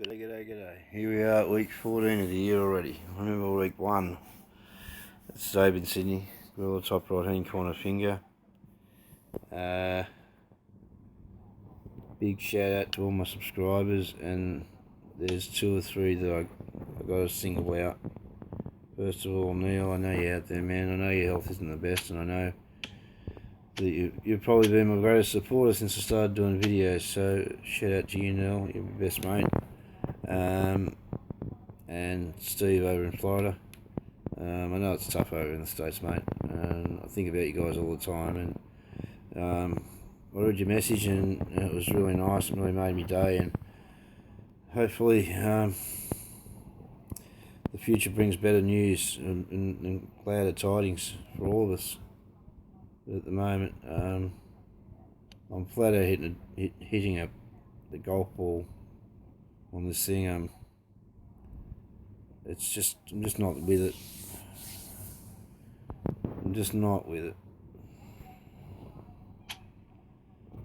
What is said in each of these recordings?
G'day. Here we are at week 14 of the year already. I remember week 1. It's Dave in Sydney. Got the top right hand corner finger. Big shout out to all my subscribers, and there's 2 or 3 that I got to single out. First of all, Neil, I know you're out there, man. I know your health isn't the best, and I know that you've probably been my greatest supporter since I started doing videos, so shout out to you, Neil. You're my best mate. And Steve over in Florida. I know it's tough over in the States, mate, and I think about you guys all the time, and I read your message, and it was really nice and really made me day, and hopefully the future brings better news and gladder tidings for all of us. But at the moment, I'm flat out hitting the golf ball on this thing. I'm just not with it. I'm just not with it.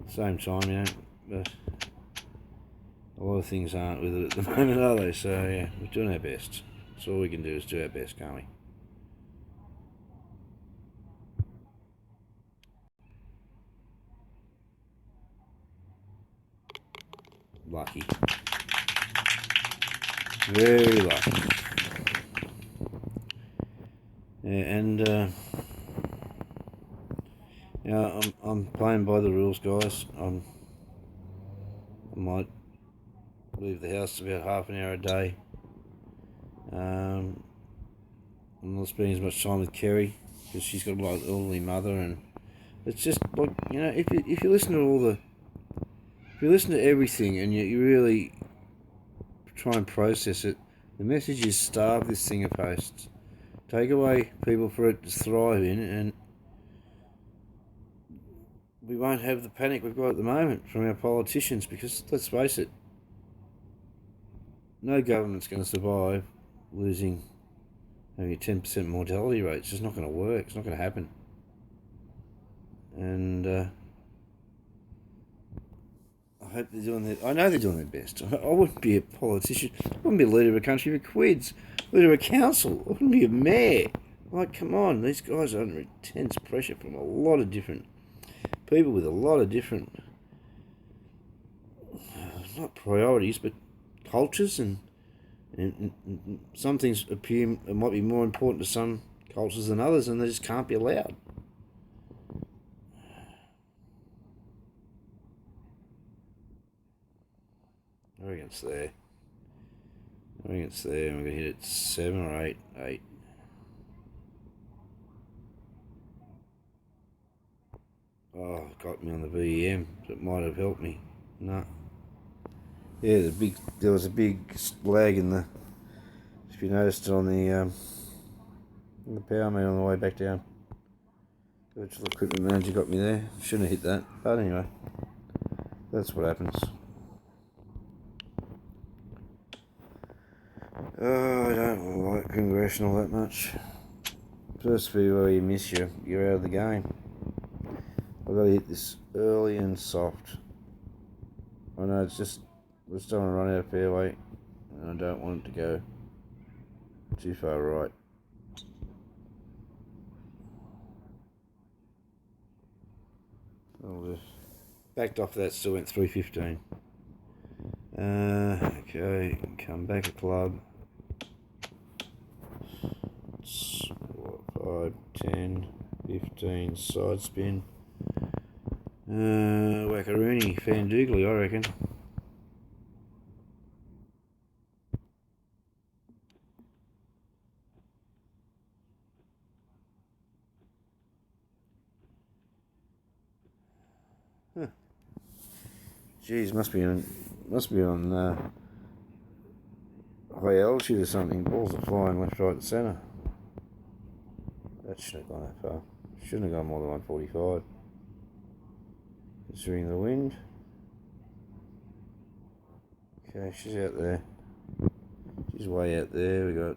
Same time, but a lot of things aren't with it at the moment, are they? So yeah, we're doing our best. That's all we can do is do our best, can't we? Lucky. Very lucky. Yeah, and I'm playing by the rules, guys. I might leave the house about half an hour a day. I'm not spending as much time with Kerry because she's got an elderly mother, and it's just like, if you listen to if you listen to everything and you really try and process it, the message is starve this thing of posts. Take away people for it to thrive in, and we won't have the panic we've got at the moment from our politicians, because let's face it, no government's going to survive having a 10% mortality rate. It's just not going to work. It's not going to happen. And I hope I know they're doing their best. I wouldn't be a politician. I wouldn't be a leader of a country for quids. Leader of a council. I wouldn't be a mayor. Like, come on. These guys are under intense pressure from a lot of different people with a lot of different, not priorities, but cultures, and some things might be more important to some cultures than others, and they just can't be allowed. I reckon it's there. I'm going to hit it 7 or 8. 8. Oh, got me on the VEM. That might have helped me. No. Yeah, there was a big lag in if you noticed it on the power meter on the way back down. Virtual equipment manager got me there. Shouldn't have hit that, but anyway, that's what happens. Oh, I don't like congressional that much. First few where you miss you're out of the game. I've got to hit this early and soft. I know I just don't want to run out of fairway, and I don't want it to go too far right. I'll just backed off that, still went 315. Okay, come back a club. 5, 10, 15, side spin. Wackaroony, Fandoogly, I reckon. Huh. Geez, must be on high altitude or something. Balls are flying left, right, and centre. That shouldn't have gone that far. Shouldn't have gone more than 145. Considering the wind. Okay, she's out there. She's way out there.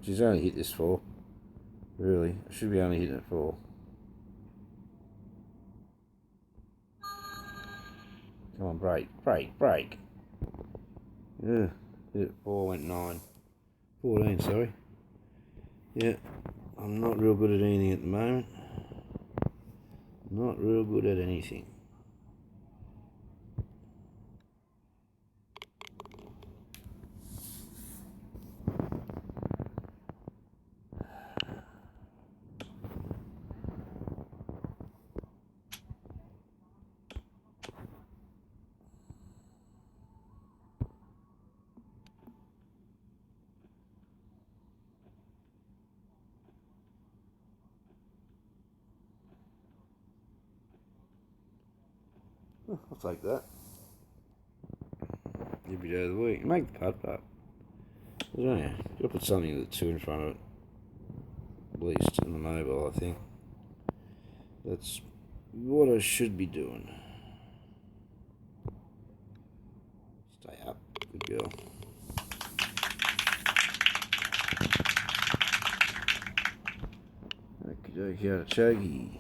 She's only hit this 4. Really, I should be only hitting it 4. Come on, break. Yeah, hit it 4, went 9. 14, sorry. Yeah, I'm not real good at anything at the moment. Not real good at anything. I'll take that. Every day of the week. Make the putt putt. I don't know. Gotta put something with a 2 in front of it. At least in the mobile, I think. That's what I should be doing. Stay up. Good girl. Okie dokie, artichoke.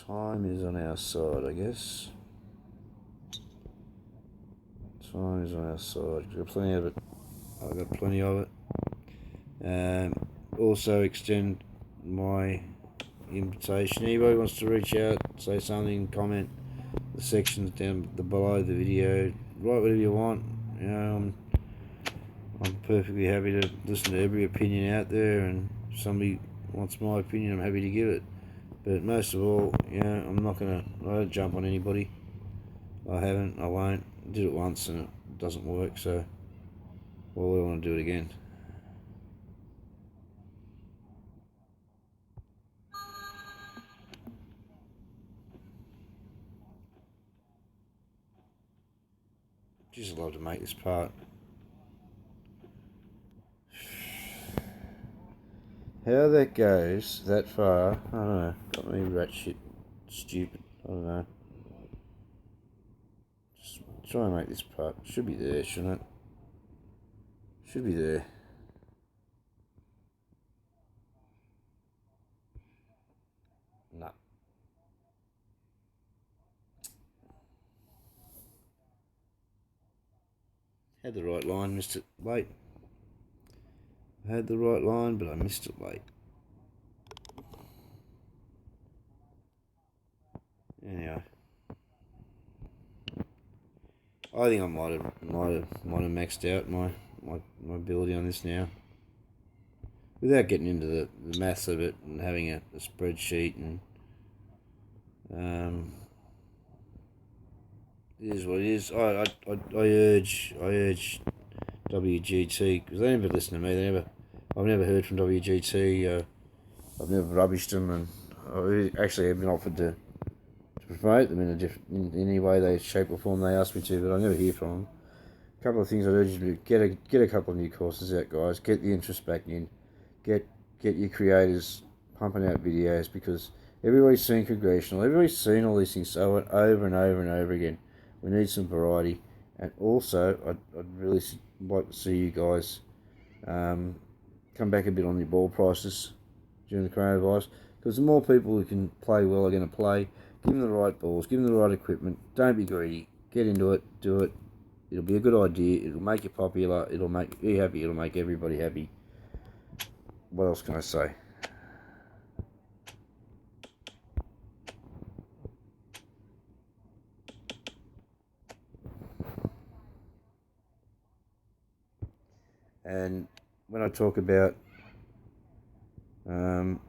Time is on our side, I guess. Time is on our side. Got plenty of it. I've got plenty of it. Also extend my invitation. Anybody wants to reach out, say something, comment the sections down below the video. Write whatever you want. You know, I'm perfectly happy to listen to every opinion out there, and if somebody wants my opinion, I'm happy to give it. But most of all, I don't jump on anybody. I haven't, I won't. I did it once and it doesn't work, so why would I want to do it again? Just love to make this part. How that goes that far, I don't know. Got me rat shit stupid. I don't know. Just try and make this part. Should be there, shouldn't it? Should be there. Nah. Had the right line, missed it late. I had the right line, but I missed it late. Anyway, I think I might have maxed out my ability on this now, without getting into the maths of it and having a spreadsheet, and it is what it is. I urge WGT, because they never listen to me. I've never heard from WGT. I've never rubbished them, and I actually have been offered to promote them in any way, shape or form they ask me to, but I never hear from them. A couple of things I'd urge you to do: get a couple of new courses out, guys. Get the interest back in. Get your creators pumping out videos, because everybody's seen congressional. Everybody's seen all these things over and over and over again. We need some variety, and also I'd really like to see you guys come back a bit on your ball prices during the coronavirus, because the more people who can play well are going to play. Give them the right balls, give them the right equipment. Don't be greedy. Get into it, do it. It'll be a good idea. It'll make you popular. It'll make you happy. It'll make everybody happy. What else can I say? And when I talk about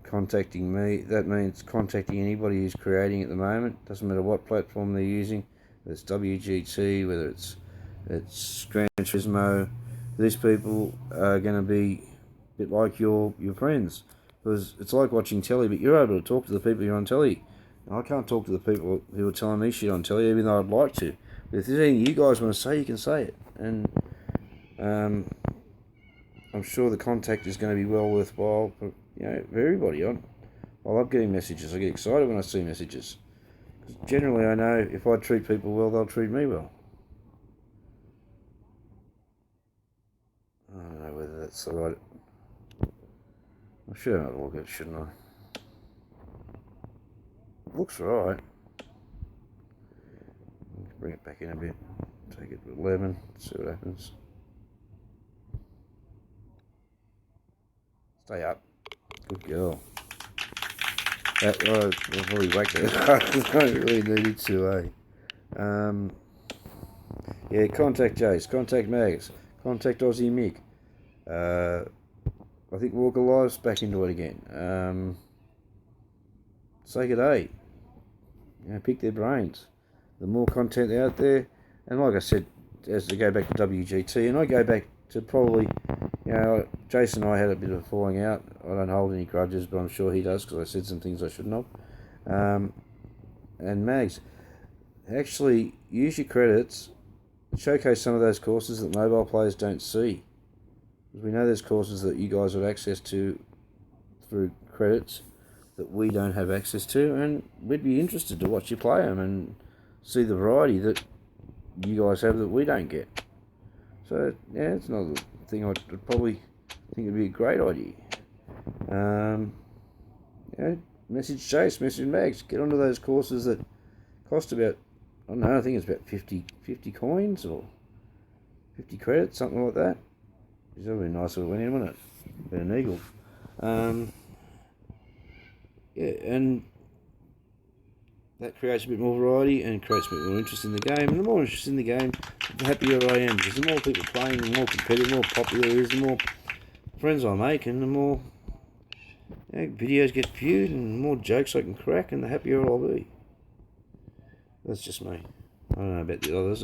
contacting me, that means contacting anybody who's creating at the moment. Doesn't matter what platform they're using, whether it's WGT, whether it's Gran Turismo. These people are going to be a bit like your friends, because it's like watching telly, but you're able to talk to the people you're on telly. And I can't talk to the people who are telling me shit on telly, even though I'd like to. But if there's anything you guys want to say, you can say it. And I'm sure the contact is going to be well worthwhile for everybody. I love getting messages. I get excited when I see messages. Because generally, I know if I treat people well, they'll treat me well. I don't know whether that's the right. I should have a look at it, shouldn't I? Looks right. bring it back in a bit. Take it to 11, see what happens. Stay up. Good girl. That, I've probably whacked it. I really needed to, yeah, contact Jace, contact Mags, contact Aussie Mick. I think Walker Live's back into it again. Say good day. You know, pick their brains. The more content out there, and like I said, as to go back to WGT, and I go back to probably, you know, Jason and I had a bit of a falling out. I don't hold any grudges, but I'm sure he does because I said some things I shouldn't have. And Mags, actually use your credits, showcase some of those courses that mobile players don't see. Because we know there's courses that you guys have access to through credits that we don't have access to, and we'd be interested to watch you play them and see the variety that you guys have that we don't get. So yeah, it's another thing I'd probably think would be a great idea. Yeah, message Chase, message Mags, get onto those courses that cost about, I don't know, I think it's about 50 coins or 50 credits, something like that. That would be nice if it went in, wouldn't it? Been an eagle. Yeah, and that creates a bit more variety and creates a bit more interest in the game. And the more interest in the game, the happier I am. Because the more people playing, the more competitive, the more popular it is, the more friends I make, and the more, you know, videos get viewed, and the more jokes I can crack, and the happier I'll be. That's just me. I don't know about the others.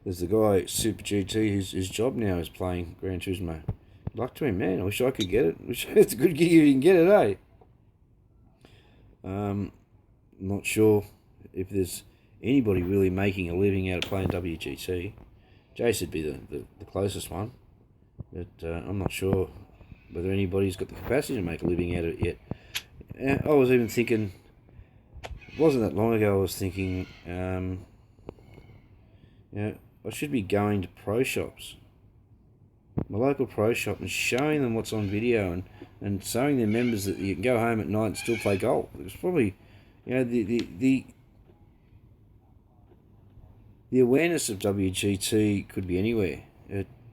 There's the guy, Super GT, whose job now is playing Gran Turismo. Luck to him, man. I wish I could get it. Wish it's a good gig if you can get it, eh? Not sure if there's anybody really making a living out of playing WGT. Jace would be the closest one. But I'm not sure whether anybody's got the capacity to make a living out of it yet. I was even thinking, it wasn't that long ago, I was thinking, you know, I should be going to pro shops, my local pro shop, and showing them what's on video and showing their members that you can go home at night and still play golf. It's probably, you know, the awareness of WGT could be anywhere.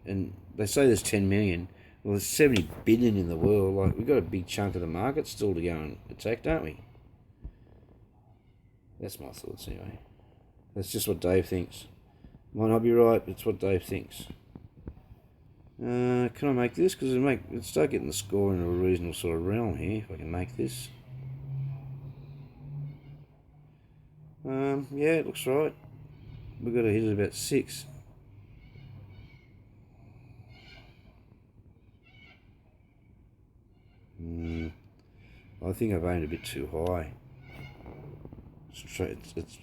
And they say there's 10 million. Well, there's 70 billion in the world. Like, we've got a big chunk of the market still to go and attack, don't we? That's my thoughts anyway. That's just what Dave thinks. Might not be right, but it's what Dave thinks. Can I make this? Because it'll start getting the score in a reasonable sort of realm here, if I can make this. Yeah, it looks right. We've got to hit it about 6. I think I've aimed a bit too high.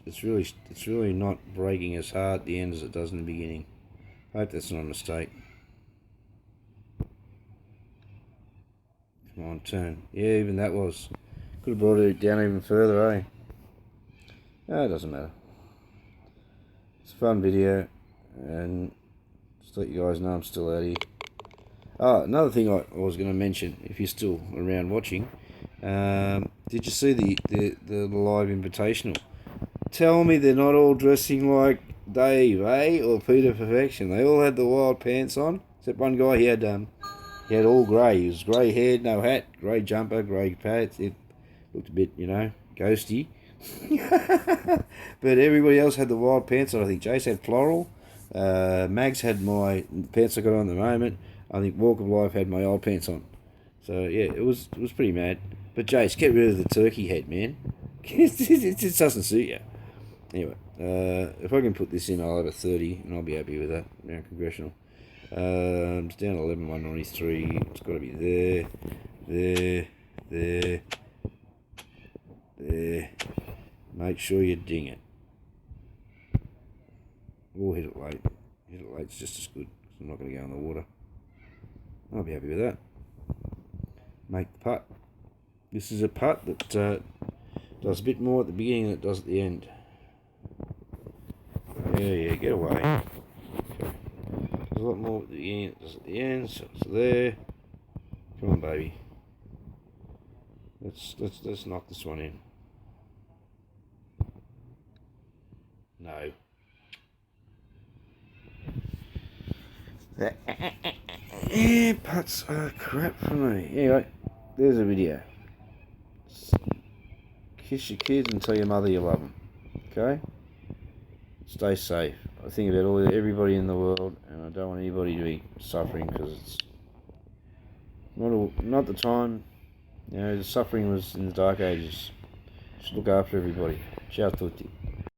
It's really not breaking as hard at the end as it does in the beginning. I hope that's not a mistake. Come on, turn. Yeah, even that was. Could have brought it down even further, eh? No, it doesn't matter. It's a fun video, and just to let you guys know I'm still out here. Oh, another thing I was going to mention, if you're still around watching, did you see the live invitational? Tell me they're not all dressing like Dave, eh? Or Peter Perfection. They all had the wild pants on, except one guy, he had all grey. He was grey haired, no hat, grey jumper, grey pants. It looked a bit, you know, ghosty. But everybody else had the wild pants on. I think Jace had floral. Mags had my pants I got on at the moment. I think Walk of Life had my old pants on. So yeah, it was pretty mad. But Jace, get rid of the turkey head, man. It just doesn't suit you. Anyway, if I can put this in, I'll have a 30, and I'll be happy with that. Yeah, congressional. It's down 11,193. It's got to be there. Make sure you ding it. Or hit it late. Hit it late's just as good. I'm not going to go in the water. I'll be happy with that. Make the putt. This is a putt that does a bit more at the beginning than it does at the end. Yeah, get away. Okay. There's a lot more at the beginning than it does at the end, so it's there. Come on, baby. Let's knock this one in. No. AirPods are crap for me. Anyway, there's a video. Kiss your kids and tell your mother you love them. Okay? Stay safe. I think about everybody in the world, and I don't want anybody to be suffering because it's not the time. You know, the suffering was in the dark ages. Just look after everybody. Ciao tutti.